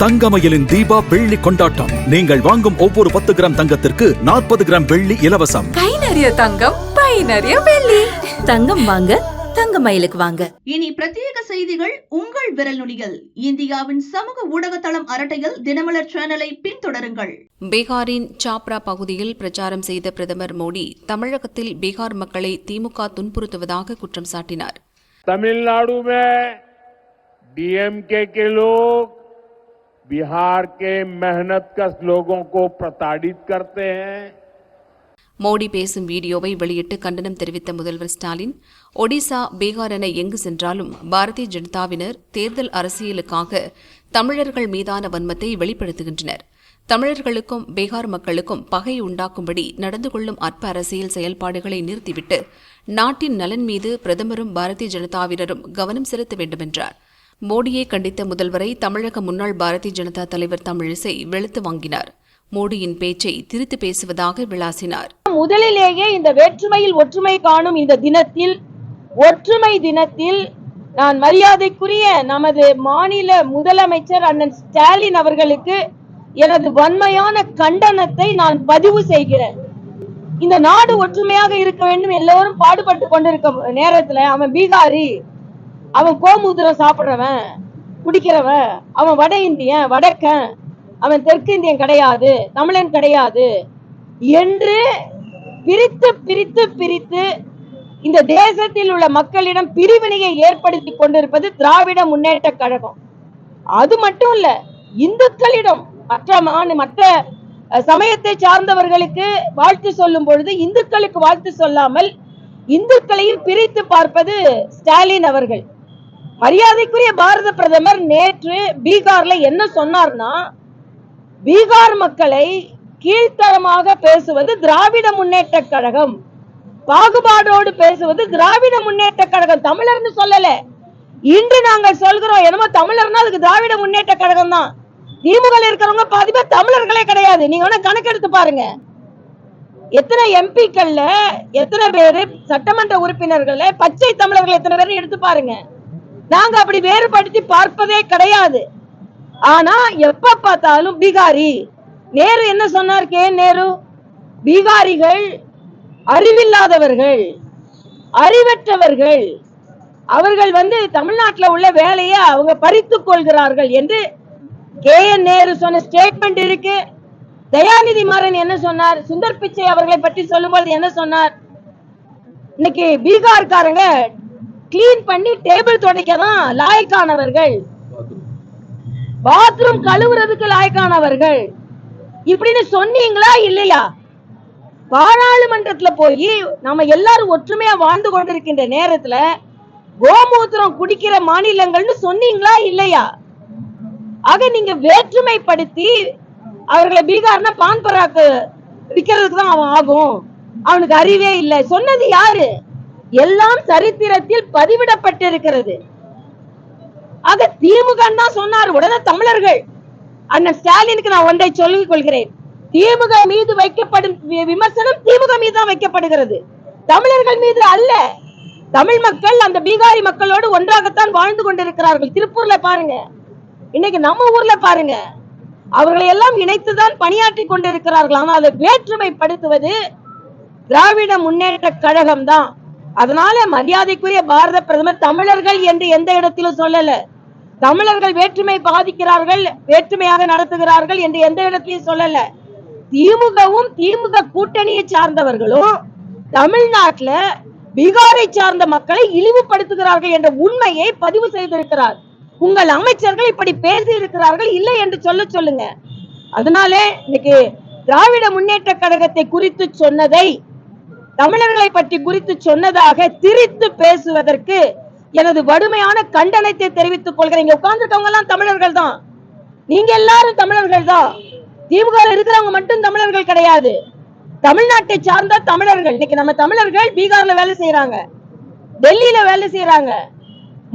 தங்கமயிலின் தீபா வெள்ளி கொண்டாட்டம். நீங்கள் வாங்கும் ஒவ்வொரு 10 கிராம் தங்கத்திற்கு 40 கிராம் வெள்ளி இலவசம். கை நிறைய தங்கம், பை நிறைய வெள்ளி. தங்கம் வாங்க தங்கமயிலுக்கு வாங்க. இனி பிரத்யேக செய்திகள் உங்கள் விரல் நுனியில். இந்தியாவின் சமூக ஊடக தளம் அரட்டையில் தினமலர் சேனலை பின்தொடருங்கள். பீகாரின் சாப்ரா பகுதியில் பிரச்சாரம் செய்த பிரதமர் மோடி தமிழகத்தில் பீகார் மக்களை திமுக துன்புறுத்துவதாக குற்றம் சாட்டினார். तमिलनाडु में डीएमके के लोग बिहार के मेहनतकश लोगों को प्रताड़ित करते हैं. மோடி பேசும் வீடியோவை வெளியிட்டு கண்டனம் தெரிவித்த முதல்வர் ஸ்டாலின், ஒடிசா, பீகார் என எங்கு சென்றாலும் பாரதிய ஜனதாவினர் தேர்தல் அரசியலுக்காக தமிழர்கள் மீதான வன்மத்தை வெளிப்படுத்துகின்றனர். தமிழர்களுக்கும் பீகார் மக்களுக்கும் பகை உண்டாக்கும்படி நடந்து கொள்ளும் அற்ப அரசியல் செயல்பாடுகளை நிறுத்திவிட்டு நாட்டின் நலன் மீது பிரதமரும் பாரதிய ஜனதாவினரும் கவனம் செலுத்த வேண்டும் என்றார். மோடியை கண்டித்த முதல்வரை தமிழக முன்னாள் பாரதிய ஜனதா தலைவர் தமிழிசை வெளுத்து வாங்கினார். மோடியின் பேச்சை திரித்து பேசுவதாக விளாசினார். முதலிலேயே இந்த வேற்றுமையில் ஒற்றுமை காணும் இந்த தினத்தில், ஒற்றுமை தினத்தில் நான் மரியாதைக்குரிய நமது மாநில முதலமைச்சர் அண்ணன் ஸ்டாலின் அவர்களுக்கு எனது வன்மையான கண்டனத்தை நான் பதிவு செய்கிறேன். இந்த நாடு ஒற்றுமையாக இருக்க வேண்டும், எல்லோரும் பாடுபட்டு கொண்டிருக்க நேரத்துல அவன் பீகாரி, அவன் கோமூத்திரம் சாப்பிடுறவன் குடிக்கிறவன், அவன் வட இந்தியன் வடக்கன், அவன் தெற்கு இந்தியன் கிடையாது, தமிழன் கிடையாது என்று பிரித்து பிரித்து பிரித்து இந்த தேசத்தில் உள்ள மக்களிடம் பிரிவினையை ஏற்படுத்தி கொண்டிருப்பது திராவிட முன்னேற்ற கழகம். அது மட்டும் இல்ல, இந்துக்களிடம் மற்ற சமயத்தை சார்ந்தவர்களுக்கு வாழ்த்து சொல்லும் பொழுது இந்துக்களுக்கு வாழ்த்து சொல்லாமல் இந்துக்களையும் பிரித்து பார்ப்பது ஸ்டாலின் அவர்கள். மரியாதைக்குரிய பாரத பிரதமர் நேற்று பீகார்ல என்ன சொன்னார்னா, பீகார் மக்களை கீழ்த்தரமாக பேசுவது திராவிட முன்னேற்ற கழகம், பாகுபாடோடு பேசுவது திராவிட முன்னேற்ற கழகம். தமிழர்னு சொல்லல, இன்று நாங்கள் சொல்கிறோம் என்னமோ தமிழர்னா அதுக்கு திராவிட முன்னேற்ற கழகம் தான். திமுக இருக்கிறவங்க பாதி பேர் தமிழர்களே கிடையாது. நீங்க வேணா கணக்கெடுத்து பாருங்க, எத்தனை எம்பிக்கள்ல எத்தனை பேரு சட்டமன்ற உறுப்பினர்கள் பச்சை தமிழர்கள் எத்தனை பேர் எடுத்து பாருங்க. நாங்க அப்படி வேறுபடுத்தி பார்ப்பதே கிடையாது. ஆனா எப்ப பார்த்தாலும் பீகாரி. நேரு என்ன சொன்னார்? கே நேரு, பீகாரிகள் அறிவில்லாதவர்கள், அறிவற்றவர்கள், அவர்கள் தமிழ்நாட்டில் உள்ள வேலையை அவங்க பறித்துக் கொள்கிறார்கள் என்று கே என் நேரு சொன்ன ஸ்டேட்மெண்ட் இருக்கு. தயாநிதி மாறன் என்ன சொன்னார்? சுந்தர் பிச்சை அவர்களை பற்றி சொல்லும்போது என்ன சொன்னார்? இன்னைக்கு பீகார்காரங்க கிளீன் பண்ணி டேபிள் துடைக்கதான் லாய்க்கானவர்கள், பாத்ரூம் கழுவுறதுக்கு லாய்க்கானவர்கள் இப்படின்னு சொன்னீங்களா இல்லையா? பாராளுமன்றத்துல போய் நம்ம எல்லாரும் ஒற்றுமையா வாழ்ந்து கொண்டிருக்கின்ற நேரத்துல கோமூத்திரம் குடிக்கிற மாநிலங்கள்னு சொன்னீங்களா இல்லையா? ஆக நீங்க வேற்றுமைப்படுத்தி அவர்களை பீகார்னா பான் பராக்கு விற்கிறதுக்கு தான் அவன் ஆகும், அவனுக்கு அறிவே இல்லை சொன்னது யாரு? எல்லாம் சரித்திரத்தில் பதிவிடப்பட்டிருக்கிறது. ஆக திமுக தான் சொன்னார். உடனே தமிழர்கள் அண்ணன் ஸ்டாலினுக்கு நான் ஒன்றை சொல்லிக் கொள்கிறேன், திமுக மீது வைக்கப்படும் விமர்சனம் திமுக மீது தான் வைக்கப்படுகிறது, தமிழர்கள் மீது அல்ல. தமிழ் மக்கள் அந்த பீகாரி மக்களோடு ஒன்றாகத்தான் வாழ்ந்து கொண்டிருக்கிறார்கள். திருப்பூர்ல பாருங்க, இன்னைக்கு நம்ம ஊர்ல பாருங்க, அவர்களை எல்லாம் இணைத்துதான் பணியாற்றி கொண்டிருக்கிறார்கள். ஆனால் அதை வேற்றுமைப்படுத்துவது திராவிட முன்னேற்ற கழகம் தான். அதனால மரியாதைக்குரிய பாரத பிரதமர் தமிழர்கள் என்று எந்த இடத்திலும் சொல்லல, தமிழர்கள் வேற்றுமை பாதிக்கிறார்கள், வேற்றுமையாக நடத்துகிறார்கள் என்று எந்த இடத்திலும் சொல்லல. திமுகவும் திமுக கூட்டணியை சார்ந்தவர்களும் தமிழ்நாட்டில் பீகாரை சார்ந்த மக்களை இழிவுபடுத்துகிறார்கள் என்ற உண்மையை பதிவு செய்திருக்கிறார். உங்கள் அமைச்சர்கள் இப்படி பேசி இருக்கிறார்கள் இல்லை என்று சொல்லுங்க. அதனால இன்னைக்கு திராவிட முன்னேற்ற கழகத்தை குறித்து சொன்னதை, தமிழர்களை பற்றி குறித்து சொன்னதாக திரித்து பேசுவதற்கு எனது வடுமையான கண்டனத்தை தெரிவித்துக் கொள்கிறேன். இங்க உட்கார்ந்துருக்கவங்க எல்லாம் தமிழர்கள் தான், நீங்க எல்லாரும் தமிழர்கள் தான். திமுக இருக்கிறவங்க மட்டும் தமிழர்கள் கிடையாது, தமிழ்நாட்டை சார்ந்த தமிழர்கள். இன்னைக்கு நம்ம தமிழர்கள் பீகார்ல வேலை செய்யறாங்க, டெல்லியில வேலை செய்யறாங்க,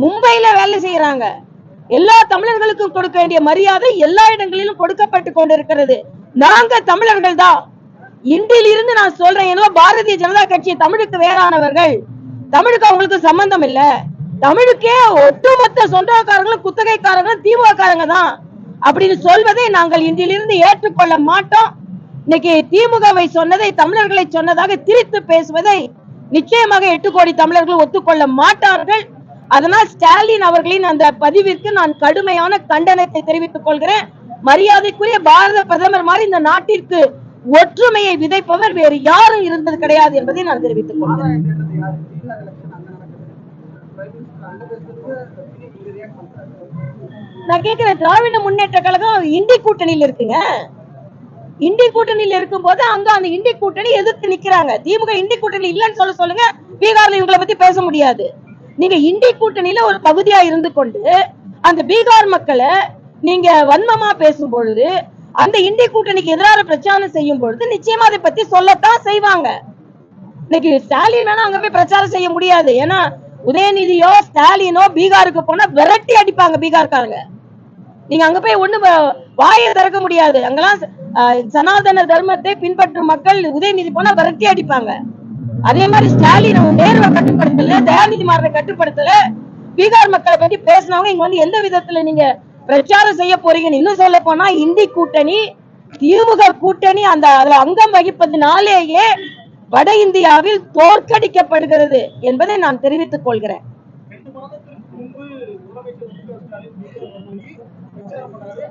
மும்பையில வேலை செய்யறாங்க. எல்லா தமிழர்களுக்கும் கொடுக்க வேண்டிய மரியாதை எல்லா இடங்களிலும் கொடுக்கப்பட்டு கொண்டிருக்கிறது. நாங்க தமிழர்கள் தான். இன்றிலிருந்து நான் சொல்றேன், ஏன்னா பாரதிய ஜனதா கட்சி தமிழுக்கு வேறானவர்கள், தமிழுக்கு அவங்களுக்கு சம்பந்தம் இல்ல. தமிழுக்கே ஒட்டுமொத்த சொந்தக்காரங்களும் குத்தகைக்காரங்களும் திமுக காரங்க தான். அப்படின்னு சொல்வதை நாங்கள் இன்றிலிருந்து ஏற்றுக்கொள்ள மாட்டோம். இன்னைக்கு திமுகவை சொன்னதை தமிழர்களை சொன்னதாக திரித்து பேசுவதை நிச்சயமாக 8 கோடி தமிழர்கள் ஒத்துக்கொள்ள மாட்டார்கள். அதனால் ஸ்டாலின் அவர்களின் அந்த பதிவிற்கு நான் கடுமையான கண்டனத்தை தெரிவித்துக் கொள்கிறேன். மரியாதைக்குரிய பாரத பிரதமர் மாதிரி இந்த நாட்டிற்கு ஒற்றுமையை விதைப்பவர் வேறு யாரும் இருந்தது கிடையாது என்பதை நான் தெரிவித்துக் கொள்கிறேன். நான் கேட்கிறேன், திராவிட முன்னேற்ற கழகம் இண்டி கூட்டணியில் இருக்குங்க. இண்டி கூட்டணியில் இருக்கும் போது அங்க அந்த இண்டி கூட்டணி எதிர்த்து நிக்கிறாங்க. திமுக இண்டி கூட்டணி இல்லைன்னு சொல்லுங்க. பீகார்ல இவங்களை பத்தி பேச முடியாது. நீங்க இண்டி கூட்டணியில ஒரு பகுதியா இருந்து கொண்டு அந்த பீகார் மக்களை நீங்க வன்மமா பேசும் பொழுது, அந்த இண்டி கூட்டணிக்கு எதிராக பிரச்சாரம் செய்யும் பொழுது நிச்சயமா அதை பத்தி சொல்லத்தான் செய்வாங்க. இன்னைக்கு ஸ்டாலின் வேணா அங்க போய் பிரச்சாரம் செய்ய முடியாது. ஏன்னா உதயநிதியோ ஸ்டாலினோ பீகாருக்கு போனா விரட்டி அடிப்பாங்க பீகார்காரங்க. நீங்க அங்க போய் ஒண்ணு வாயை திறக்க முடியாது. அங்கெல்லாம் சனாதன தர்மத்தை பின்பற்றும் மக்கள் உதயநிதி போனா விரட்டி அடிப்பாங்க. அதே மாதிரி ஸ்டாலின் நேருவை கட்டுப்படுத்தல, தயாநிதி மாறனை கட்டுப்படுத்தல. பீகார் மக்களை பத்தி பேசினவங்க இங்க வந்து எந்த விதத்துல நீங்க பிரச்சாரம் செய்ய போறீங்கன்னு இன்னும் சொல்ல போனா இந்தி கூட்டணி திமுக கூட்டணி அந்த அதுல அங்கம் வகிப்பதனாலேயே வட இந்தியாவில் தோற்கடிக்கப்படுகிறது என்பதை நான் தெரிவித்துக் கொள்கிறேன்.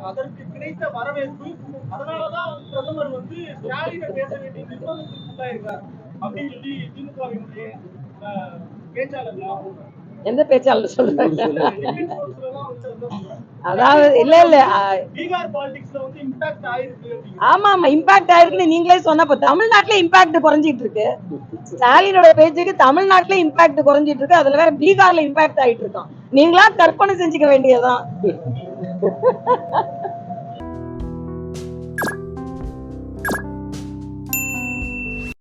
அதற்கு கிடைத்த வரவேற்பு, அதனாலதான் பிரதமர் வந்து ஸ்டாலினை பேச வேண்டிய நிர்பந்தத்துக்கு உள்ளாயிருக்கார் அப்படின்னு சொல்லி திமுகவினுடைய பேச்சாளர் எந்த பேச்சாளர் சொல்றாங்க? அதாவது இல்ல பீகார் பாலிடிக்ஸ்ல வந்து இம்பாக்ட் ஆயிருக்கு. ஆமா இம்பாக்ட் ஆயிருக்குன்னு நீங்களே சொன்னப்ப தமிழ்நாட்டுல இம்பாக்ட் குறைஞ்சிட்டு இருக்கு. ஸ்டாலினோட பேச்சுக்கு தமிழ்நாட்டுல இம்பாக்ட் குறைஞ்சிட்டு இருக்கு. அதுல வேற பீகார்ல இம்பாக்ட் ஆயிட்டு இருக்கோம். நீங்களா கற்பனை செஞ்சுக்க வேண்டியதுதான்.